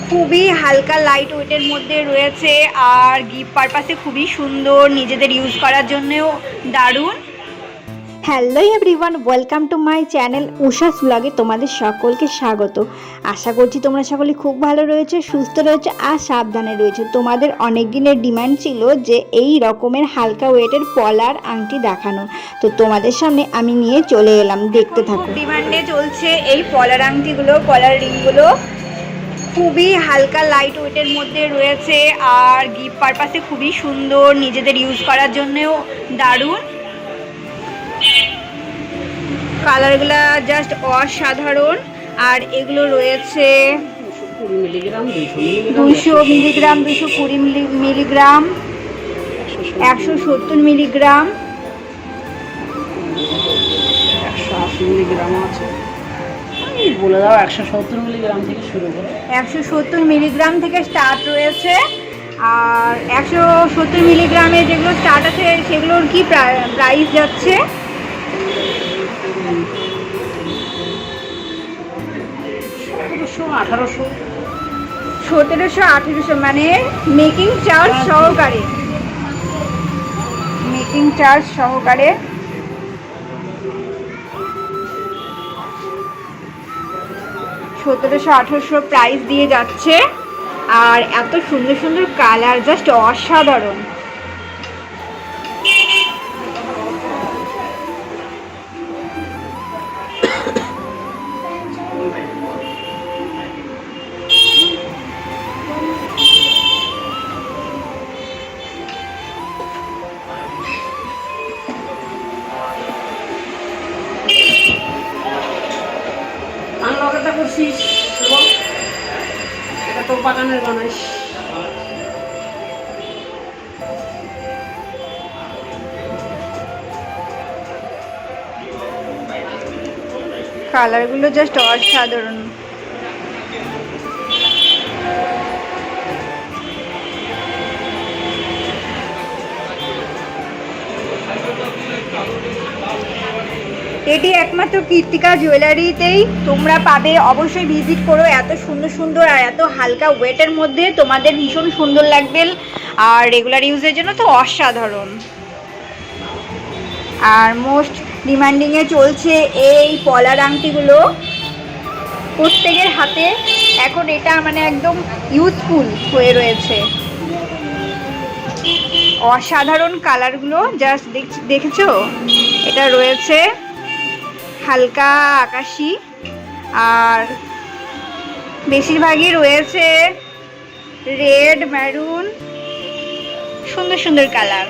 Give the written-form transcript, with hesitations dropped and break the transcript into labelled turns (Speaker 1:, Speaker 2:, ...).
Speaker 1: খুবই হালকা লাইট ওয়েটের মধ্যে রয়েছে আর গিফট পারপাসে খুবই সুন্দর, নিজেদের ইউজ করার জন্যও দারুণ। Hello everyone, welcome to my channel Ushas ব্লগে তোমাদের সকলকে স্বাগত। আশা করছি তোমরা সকলে খুব ভালো রয়েছে, সুস্থ রয়েছে আর সাবধানে রয়েছে। তোমাদের অনেক দিনের ডিমান্ড ছিল যে এই রকমের হালকা ওয়েটের পলার আংটি দেখানো, তো তোমাদের সামনে আমি নিয়ে চলে এলাম, দেখতে থাকো। ডিমান্ডে চলছে এই পলার আংটিগুলো, পলার রিংগুলো খুবই হালকা লাইট ওয়েটের মধ্যে রয়েছে আর গিফট পারপাসে খুবই সুন্দর, নিজেদের ইউজ করার জন্যও দারুণ। কালারগুলা জাস্ট অসাধারণ। আর এগুলো রয়েছে 200 মিলিগ্রাম, 220 মিলিগ্রাম, 170 মিলিগ্রাম,
Speaker 2: 180 মিলিগ্রাম আছে। বলে দাও 170 মিলিগ্রাম থেকে শুরু করে।
Speaker 1: 170 মিলিগ্রাম থেকে স্টার্ট রয়েছে। আর 170 মিলিগ্রামে যেগুলো স্টার্ট আছে সেগুলোর কি প্রাইস যাচ্ছে? 1700-1800, মানে মেকিং চার্জ সহকারে, মেকিং চার্জ সহকারে 1700-1800 প্রাইস দিয়ে যাচ্ছে। আর এত সুন্দর সুন্দর কালার, জাস্ট অসাধারণ।
Speaker 2: আনলকটা করছিস এবং এটা তো বাগানের বানাইস।
Speaker 1: কালারগুলো জাস্ট অসাধারণ। এটি একমাত্র কৃত্তিকা জুয়েলারিতেই তোমরা পাবে, অবশ্যই ভিজিট করো। এত সুন্দর সুন্দর আর এত হালকা ওয়েটের মধ্যে তোমাদের ভীষণ সুন্দর লাগবে আর রেগুলার ইউজের জন্য তো অসাধারণ। আর মোস্ট ডিমান্ডিংয়ে চলছে এই পলার আংটিগুলো প্রত্যেকের হাতে এখন, এটা মানে একদম ইউজফুল হয়ে রয়েছে। অসাধারণ কালারগুলো, জাস্ট দেখেছো? এটা রয়েছে হালকা আকাশি আর বেশিরভাগই রয়েছে রেড, মেরুন, সুন্দর সুন্দর কালার।